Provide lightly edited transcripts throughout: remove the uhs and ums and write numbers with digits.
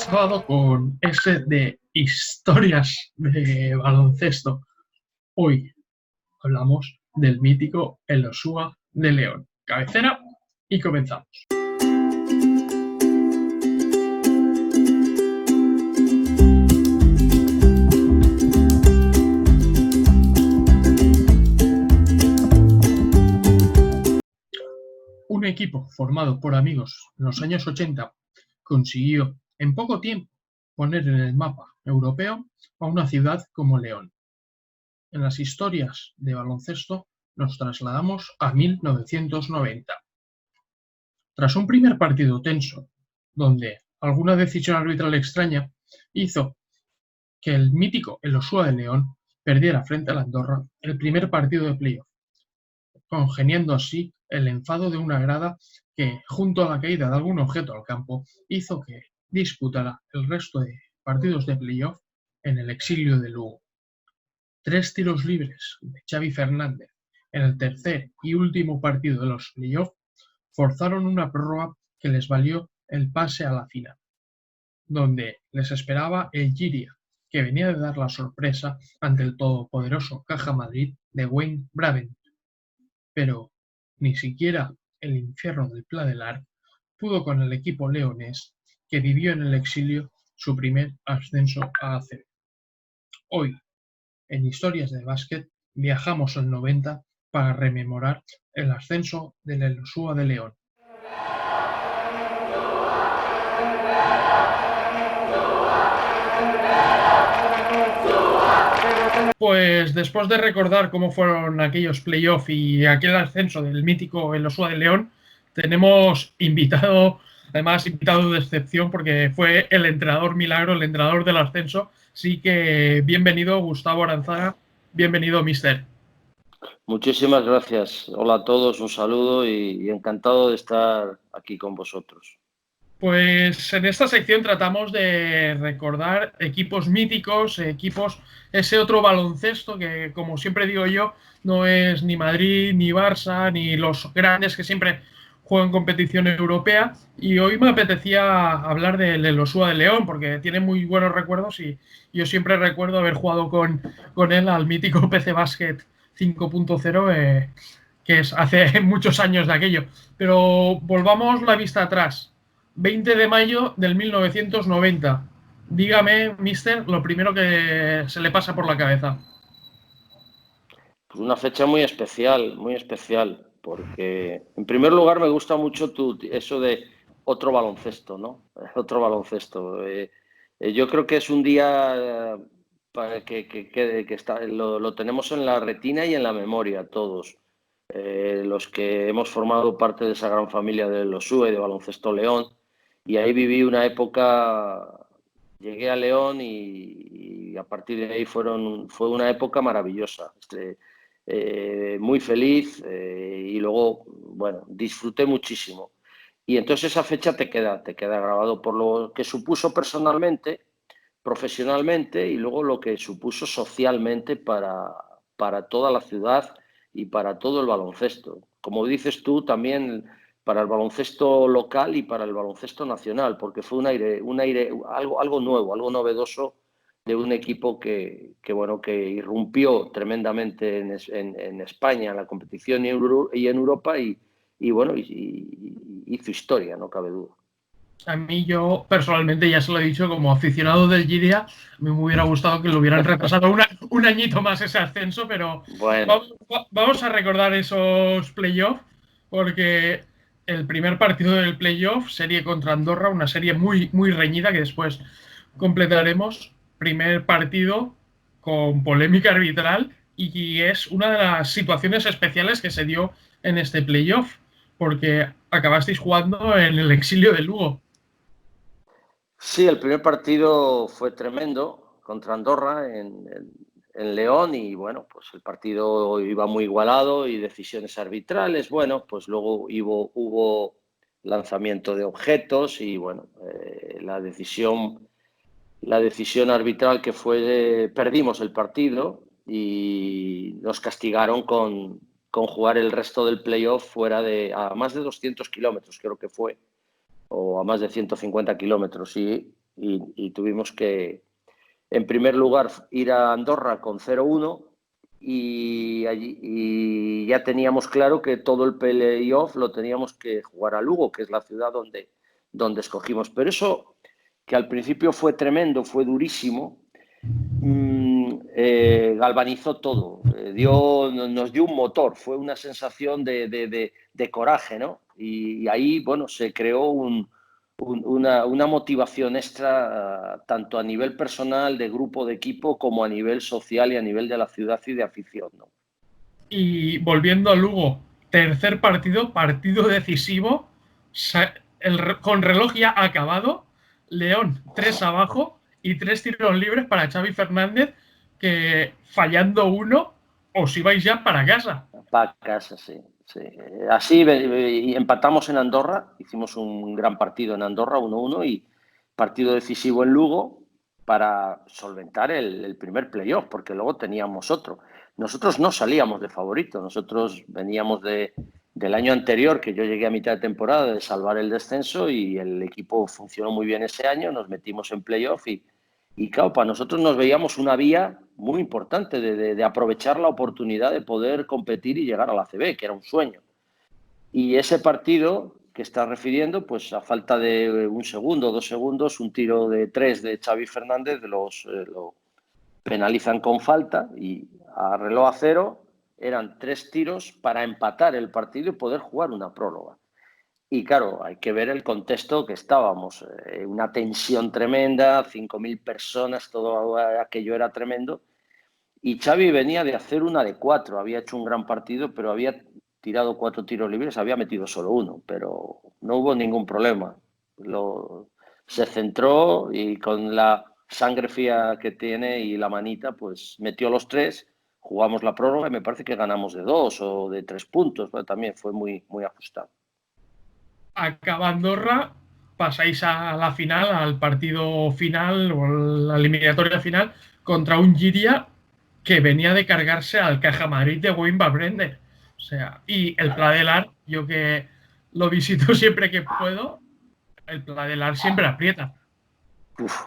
sábado con ese de historias de baloncesto. Hoy hablamos del mítico Elosúa de León. Cabecera y comenzamos. Un equipo formado por amigos en los años 80 consiguió en poco tiempo poner en el mapa europeo a una ciudad como León. En las historias de baloncesto nos trasladamos a 1990. Tras un primer partido tenso, donde alguna decisión arbitral extraña hizo que el mítico Elosúa de León perdiera frente al Andorra el primer partido de playoff, congeniando así el enfado de una grada que, junto a la caída de algún objeto al campo, hizo que disputara el resto de partidos de playoff en el exilio de Lugo. 3 tiros libres de Xavi Fernández en el tercer y último partido de los playoff forzaron una prórroga que les valió el pase a la final, donde les esperaba el Giria, que venía de dar la sorpresa ante el todopoderoso Caja Madrid de Wayne Braden. Pero ni siquiera el infierno del Pla del Arc pudo con el equipo leonés, que vivió en el exilio su primer ascenso a ACB. Hoy, en Historias de Básquet, viajamos al 90 para rememorar el ascenso del Elosúa de León. Pues después de recordar cómo fueron aquellos playoffs y aquel ascenso del mítico Elosúa de León, tenemos invitado de excepción, porque fue el entrenador milagro, el entrenador del ascenso. Así que bienvenido, Gustavo Aranzaga, bienvenido, mister. Muchísimas gracias. Hola a todos, un saludo y encantado de estar aquí con vosotros. Pues en esta sección tratamos de recordar equipos míticos, ese otro baloncesto que, como siempre digo yo, no es ni Madrid, ni Barça, ni los grandes que siempre juegan competición europea. Y hoy me apetecía hablar del Elosúa de León, porque tiene muy buenos recuerdos y yo siempre recuerdo haber jugado con él al mítico PC Basket 5.0, que es hace muchos años de aquello. Pero volvamos la vista atrás. 20 de mayo del 1990. Dígame, mister, lo primero que se le pasa por la cabeza. Pues una fecha muy especial, porque en primer lugar me gusta mucho eso de otro baloncesto, ¿no? Otro baloncesto. Yo creo que es un día que lo tenemos en la retina y en la memoria todos. Los que hemos formado parte de esa gran familia de los SUE, de Baloncesto León, y ahí viví una época, llegué a León y a partir de ahí fue una época maravillosa, muy feliz, y luego, bueno, disfruté muchísimo. Y entonces esa fecha te queda grabado por lo que supuso personalmente, profesionalmente y luego lo que supuso socialmente para toda la ciudad y para todo el baloncesto. Como dices tú, también para el baloncesto local y para el baloncesto nacional, porque fue algo nuevo, algo novedoso de un equipo que irrumpió tremendamente en España, en la competición y en Europa y hizo historia, no cabe duda. A mí, yo personalmente, ya se lo he dicho, como aficionado del Giria, a mí me hubiera gustado que lo hubieran retrasado un añito más ese ascenso, pero bueno, vamos a recordar esos playoffs, porque el primer partido del playoff, serie contra Andorra, una serie muy, muy reñida que después completaremos. Primer partido con polémica arbitral y es una de las situaciones especiales que se dio en este playoff, porque acabasteis jugando en el exilio de Lugo. Sí, el primer partido fue tremendo contra Andorra en León y bueno, pues el partido iba muy igualado y decisiones arbitrales. Bueno, pues luego hubo lanzamiento de objetos y bueno, la decisión arbitral que fue perdimos el partido y nos castigaron con jugar el resto del playoff a más de 200 kilómetros, creo que fue, o a más de 150 kilómetros. Y y tuvimos que, en primer lugar, ir a Andorra con 0-1 y ya teníamos claro que todo el playoff lo teníamos que jugar a Lugo, que es la ciudad donde escogimos. Pero eso, que al principio fue tremendo, fue durísimo, galvanizó todo, nos dio un motor, fue una sensación de coraje, ¿no? Y ahí, bueno, se creó una motivación extra, tanto a nivel personal, de grupo, de equipo, como a nivel social y a nivel de la ciudad y de afición, ¿no? Y volviendo a Lugo, tercer partido decisivo, con reloj ya acabado, León 3 abajo y 3 tiros libres para Xavi Fernández, que fallando uno os ibais ya para casa. Para casa, sí. Sí. Así empatamos en Andorra, hicimos un gran partido en Andorra, 1-1, y partido decisivo en Lugo para solventar el primer playoff, porque luego teníamos otro. Nosotros no salíamos de favorito, nosotros veníamos del año anterior, que yo llegué a mitad de temporada, de salvar el descenso, y el equipo funcionó muy bien ese año, nos metimos en playoff y claro, para nosotros nos veíamos una vía muy importante de aprovechar la oportunidad de poder competir y llegar a la ACB, que era un sueño. Y ese partido que estás refiriendo, pues a falta de 1 segundo, 2 segundos, un tiro de 3 de Xavi Fernández lo penalizan con falta y a reloj a cero eran 3 tiros para empatar el partido y poder jugar una prórroga. Y claro, hay que ver el contexto que estábamos. Una tensión tremenda, 5.000 personas, todo aquello era tremendo. Y Xavi venía de hacer una de 4. Había hecho un gran partido, pero había tirado 4 tiros libres, había metido solo uno. Pero no hubo ningún problema. Se centró y con la sangre fría que tiene y la manita, pues metió los 3. Jugamos la prórroga y me parece que ganamos de 2 o de 3 puntos. Pero también fue muy, muy ajustado. Acaba Andorra, pasáis a la final, al partido final o la eliminatoria final contra un Giria que venía de cargarse al Caja Madrid de Wayne Brender. O sea, y el Pla del Ar, yo que lo visito siempre que puedo, el Pla del Ar siempre aprieta. Uf.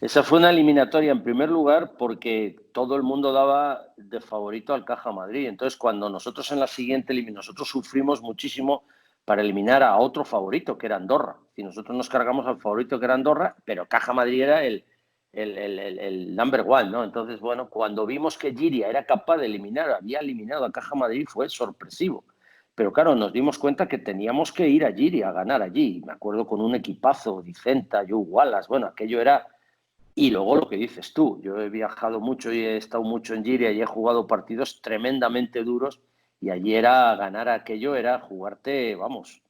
Esa fue una eliminatoria en primer lugar porque todo el mundo daba de favorito al Caja Madrid. Entonces, cuando nosotros en la siguiente nosotros sufrimos muchísimo para eliminar a otro favorito, que era Andorra. Y nosotros nos cargamos al favorito que era Andorra, pero Caja Madrid era el number one, ¿no? Entonces, bueno, cuando vimos que Giria era capaz de había eliminado a Caja Madrid, fue sorpresivo. Pero claro, nos dimos cuenta que teníamos que ir a Giria a ganar allí. Me acuerdo con un equipazo, Dicenta, Joe Wallace, bueno, aquello era... Y luego lo que dices tú, yo he viajado mucho y he estado mucho en Giria y he jugado partidos tremendamente duros y allí era ganar aquello, era jugarte, vamos,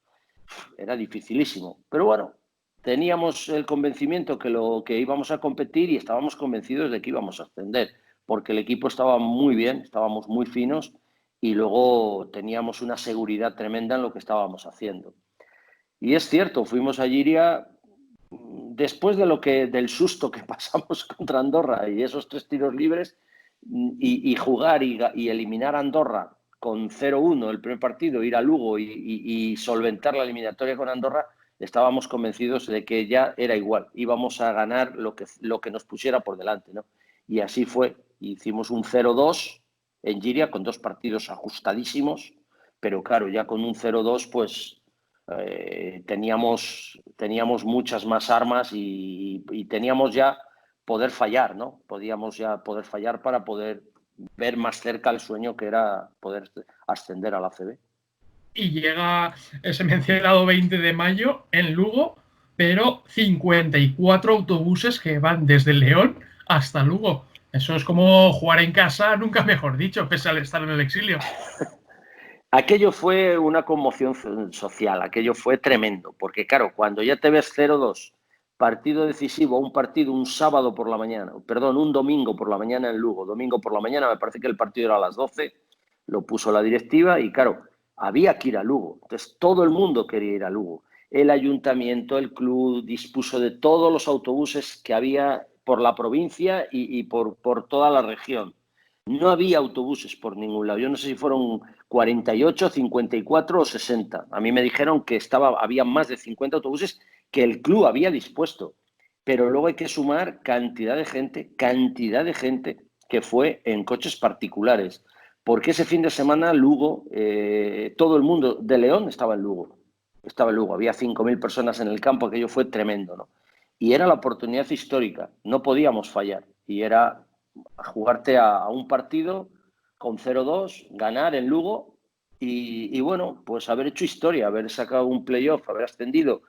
era dificilísimo. Pero bueno, teníamos el convencimiento que íbamos a competir y estábamos convencidos de que íbamos a ascender, porque el equipo estaba muy bien, estábamos muy finos y luego teníamos una seguridad tremenda en lo que estábamos haciendo. Y es cierto, fuimos a Giria después del susto que pasamos contra Andorra y esos 3 tiros libres y jugar y eliminar a Andorra con 0-1 el primer partido, ir a Lugo y solventar la eliminatoria con Andorra, estábamos convencidos de que ya era igual, íbamos a ganar lo que nos pusiera por delante, ¿no? Y así fue, hicimos un 0-2 en Giria con 2 partidos ajustadísimos, pero claro, ya con un 0-2 pues teníamos muchas más armas y teníamos ya poder fallar, ¿no? Podíamos ya poder fallar para poder ver más cerca el sueño que era poder ascender a la ACB. Y llega ese mencionado 20 de mayo en Lugo, pero 54 autobuses que van desde León hasta Lugo. Eso es como jugar en casa, nunca mejor dicho, pese al estar en el exilio. Aquello fue una conmoción social, aquello fue tremendo, porque claro, cuando ya te ves 0-2, partido decisivo, un sábado por la mañana, perdón, un domingo por la mañana en Lugo, domingo por la mañana, me parece que el partido era a las 12, lo puso la directiva y claro, había que ir a Lugo, entonces todo el mundo quería ir a Lugo. El ayuntamiento, el club dispuso de todos los autobuses que había por la provincia y por toda la región. No había autobuses por ningún lado. Yo no sé si fueron 48, 54 o 60. A mí me dijeron que había más de 50 autobuses que el club había dispuesto. pero luego hay que sumar cantidad de gente que fue en coches particulares, porque ese fin de semana Lugo, todo el mundo de León estaba en Lugo, había 5.000 personas en el campo, aquello fue tremendo, ¿no? Y era la oportunidad histórica, no podíamos fallar, y era jugarte a un partido con 0-2, ganar en Lugo y bueno, pues haber hecho historia, haber sacado un playoff, haber ascendido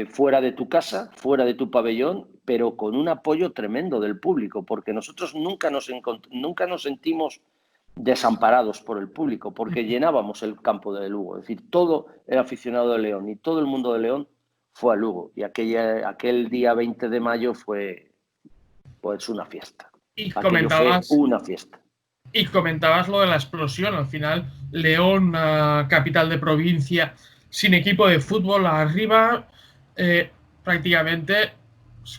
fuera de tu casa, fuera de tu pabellón, pero con un apoyo tremendo del público, porque nosotros nunca nos sentimos desamparados por el público, porque llenábamos el campo de Lugo. Es decir, todo el aficionado de León y todo el mundo de León fue a Lugo. Y aquel día 20 de mayo fue pues una fiesta. Y Aquello fue comentabas, una fiesta. y comentabas lo de la explosión. Al final, León, capital de provincia, sin equipo de fútbol arriba, prácticamente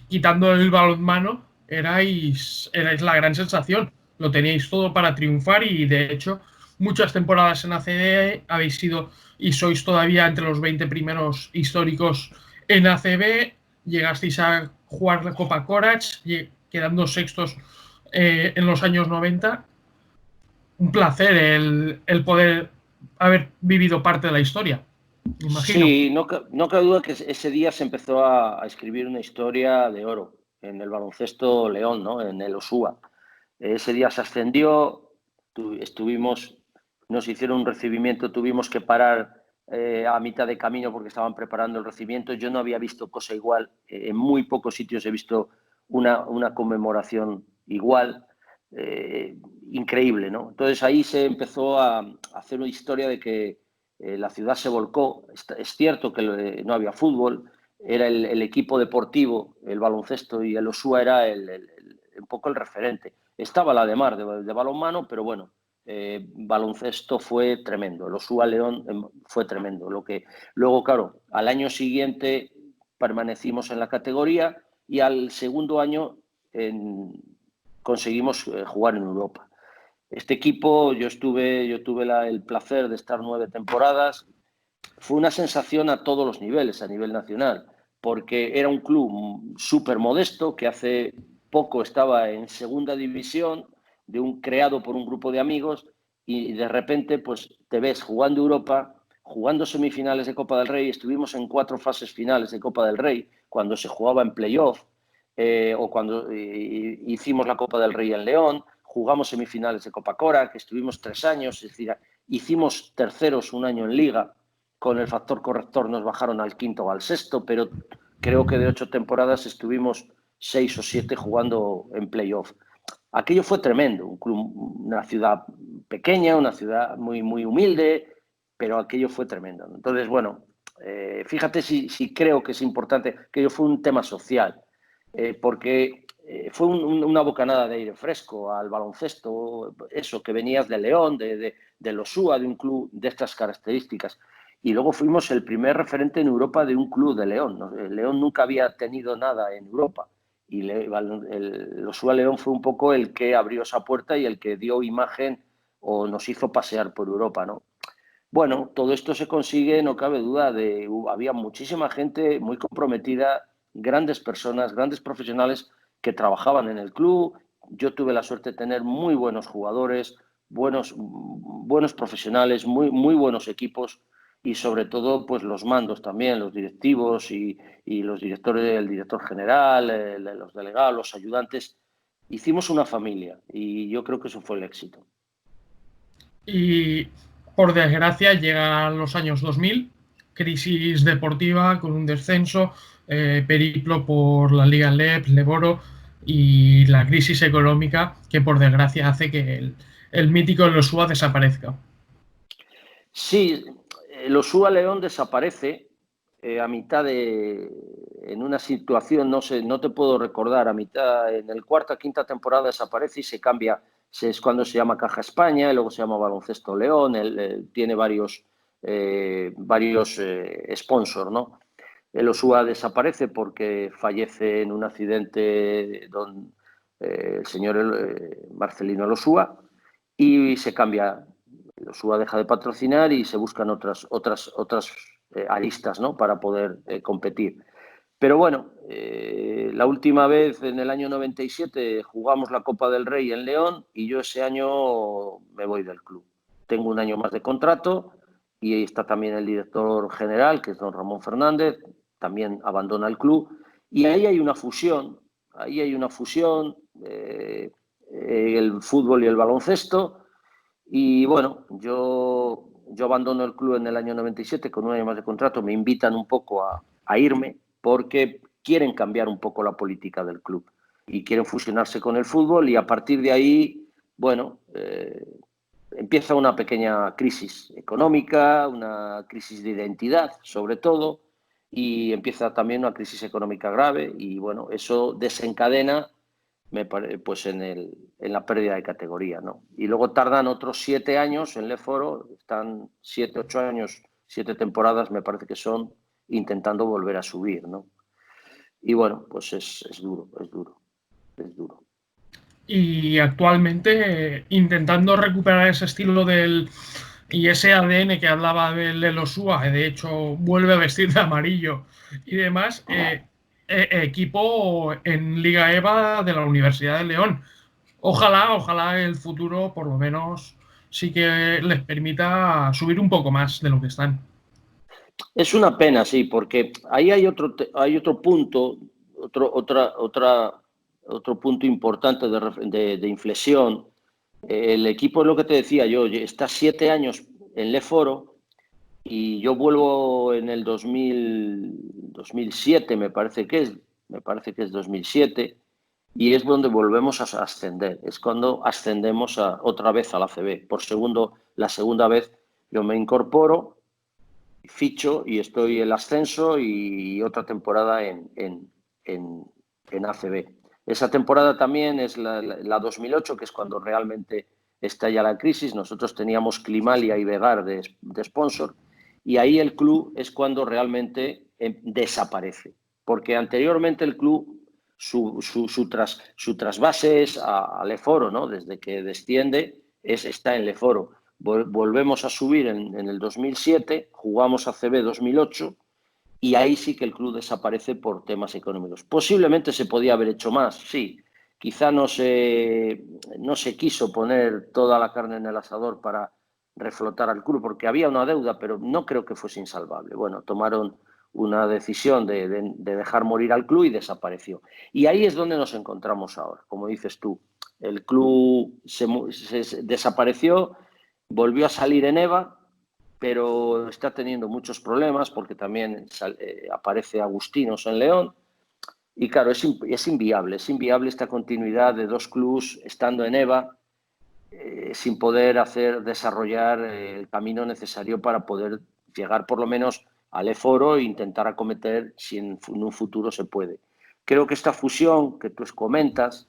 quitando el balonmano, erais la gran sensación. Lo teníais todo para triunfar y, de hecho, muchas temporadas en ACB habéis sido y sois todavía entre los 20 primeros históricos en ACB. Llegasteis a jugar la Copa Courage, quedando sextos en los años 90. Un placer el poder haber vivido parte de la historia, me imagino. Sí, no cabe duda que ese día se empezó a escribir una historia de oro en el baloncesto León, ¿no? En el Osúa. Ese día se ascendió, nos hicieron un recibimiento, tuvimos que parar a mitad de camino porque estaban preparando el recibimiento. Yo no había visto cosa igual, en muy pocos sitios he visto una conmemoración igual, increíble, ¿no? Entonces ahí se empezó a hacer una historia de que la ciudad se volcó. Es cierto que no había fútbol, era el equipo deportivo, el baloncesto, y el Osúa era un poco el referente. Estaba la de Mar de balonmano, pero bueno, baloncesto fue tremendo. El Osúa León fue tremendo. Luego, claro, al año siguiente permanecimos en la categoría y al segundo año conseguimos jugar en Europa. Este equipo, yo tuve el placer de estar 9 temporadas. Fue una sensación a todos los niveles, a nivel nacional, porque era un club súper modesto que hace poco estaba en segunda división, creado por un grupo de amigos, y de repente pues te ves jugando Europa, jugando semifinales de Copa del Rey. Estuvimos en 4 fases finales de Copa del Rey, cuando se jugaba en playoff, o cuando hicimos la Copa del Rey en León, jugamos semifinales de Copa Cora, que estuvimos 3 años, es decir, hicimos terceros un año en Liga. Con el factor corrector nos bajaron al quinto o al sexto, pero creo que de 8 temporadas estuvimos 6 o 7 jugando en playoff. Aquello fue tremendo, un club, una ciudad pequeña, una ciudad muy, muy humilde, pero aquello fue tremendo. Entonces, bueno, fíjate si creo que es importante, que ello fue un tema social, porque fue una bocanada de aire fresco al baloncesto, eso, que venías de León, del Osúa, de un club de estas características. Y luego fuimos el primer referente en Europa de un club de León, ¿no? El León nunca había tenido nada en Europa. Y el Osúa León fue un poco el que abrió esa puerta y el que dio imagen o nos hizo pasear por Europa, ¿no? Bueno, todo esto se consigue, no cabe duda, había muchísima gente muy comprometida, grandes personas, grandes profesionales que trabajaban en el club. Yo tuve la suerte de tener muy buenos jugadores, buenos profesionales, muy buenos equipos y sobre todo pues los mandos también, los directivos y los directores, el director general, los delegados, los ayudantes. Hicimos una familia y yo creo que eso fue el éxito. Y por desgracia llegan los años 2000, crisis deportiva con un descenso, periplo por la Liga LEP, Leboro y la crisis económica que por desgracia hace que el mítico Losua desaparezca. Sí, el Osúa León desaparece a mitad en una situación, no sé, no te puedo recordar, a mitad, en el cuarta, quinta temporada desaparece y se cambia, es cuando se llama Caja España, y luego se llama Baloncesto León, tiene varios sponsors, ¿no? El Osúa desaparece porque fallece en un accidente el señor Marcelino Osúa y se cambia. El Osúa deja de patrocinar y se buscan otras aristas, ¿no? Para poder competir. Pero bueno, la última vez, en el año 97, jugamos la Copa del Rey en León y yo ese año me voy del club. Tengo un año más de contrato y ahí está también el director general, que es don Ramón Fernández, también abandona el club. Y ahí hay una fusión, el fútbol y el baloncesto. Y bueno, yo abandono el club en el año 97 con un año más de contrato, me invitan un poco a irme porque quieren cambiar un poco la política del club y quieren fusionarse con el fútbol y a partir de ahí, bueno, empieza una pequeña crisis económica, una crisis de identidad sobre todo y empieza también una crisis económica grave y bueno, eso desencadena pues en la pérdida de categoría, ¿no? Y luego tardan otros 7 años en Leforo, están 7, 8 años, 7 temporadas me parece que son, intentando volver a subir, ¿no? Y bueno, pues es duro, es duro, es duro. Y actualmente intentando recuperar ese estilo y ese ADN que hablaba del Elosúa, que de hecho vuelve a vestir de amarillo y demás, equipo en Liga EVA de la Universidad de León. Ojalá el futuro por lo menos sí que les permita subir un poco más de lo que están. Es una pena, sí, porque ahí hay otro punto, otro punto importante de inflexión. El equipo es lo que te decía yo, está 7 años en Leforo y yo vuelvo en el 2007, me parece que es 2007, y es donde volvemos a ascender. Es cuando ascendemos otra vez a la ACB. La segunda vez yo me incorporo, ficho y estoy en el ascenso y otra temporada en ACB. Esa temporada también es la 2008, que es cuando realmente estalla la crisis. Nosotros teníamos Climalia y Vegar de sponsor y ahí el club es cuando realmente desaparece. Porque anteriormente el club, su trasvase es a Leforo, ¿no? Desde que desciende está en Leforo. Volvemos a subir en el 2007, jugamos a CB 2008 y ahí sí que el club desaparece por temas económicos. Posiblemente se podía haber hecho más, sí. Quizá no se quiso poner toda la carne en el asador para reflotar al club, porque había una deuda, pero no creo que fuese insalvable. Bueno, tomaron una decisión de dejar morir al club y desapareció. Y ahí es donde nos encontramos ahora, como dices tú. El club se desapareció, volvió a salir en EVA, pero está teniendo muchos problemas porque también aparece Agustinos en León. Y claro, es inviable esta continuidad de dos clubes estando en EVA sin poder desarrollar el camino necesario para poder llegar por lo menos al EFORO e intentar acometer si en un futuro se puede. Creo que esta fusión que tú comentas,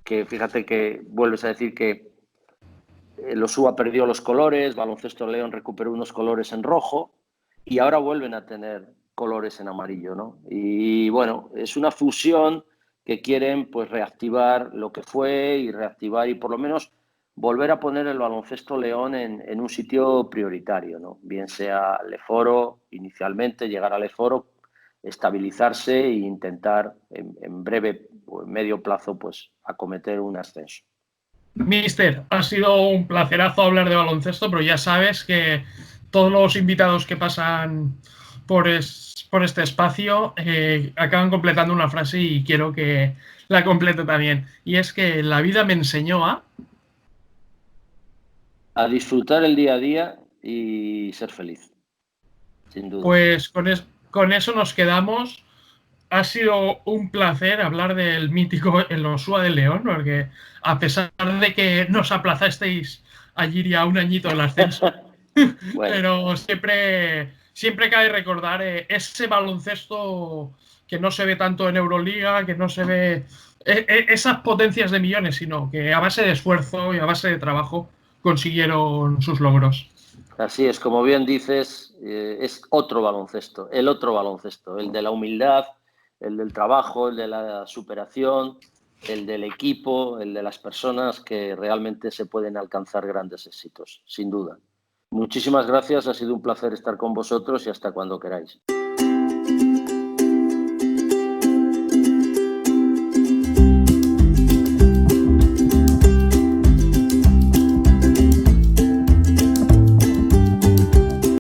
que fíjate que vuelves a decir que los UBA perdió los colores, Baloncesto León recuperó unos colores en rojo y ahora vuelven a tener colores en amarillo, ¿no? Y bueno, es una fusión que quieren pues reactivar lo que fue y reactivar y por lo menos volver a poner el Baloncesto León en un sitio prioritario, ¿no? Bien sea Leforo inicialmente, llegar a Leforo, estabilizarse e intentar en breve o en medio plazo pues acometer un ascenso. Mister, ha sido un placerazo hablar de baloncesto, pero ya sabes que todos los invitados que pasan por este espacio acaban completando una frase y quiero que la complete también. Y es que la vida me enseñó a disfrutar el día a día y ser feliz, sin duda. Pues con eso nos quedamos. Ha sido un placer hablar del mítico Elosúa de León, porque a pesar de que nos aplazasteis allí ya un añito el ascenso, Bueno, pero siempre cabe recordar ese baloncesto que no se ve tanto en Euroliga, que no se ve esas potencias de millones, sino que a base de esfuerzo y a base de trabajo consiguieron sus logros. así es, como bien dices, es otro baloncesto, el de la humildad, el del trabajo, el de la superación, el del equipo, el de las personas que realmente se pueden alcanzar grandes éxitos, sin duda. Muchísimas gracias, ha sido un placer estar con vosotros y hasta cuando queráis.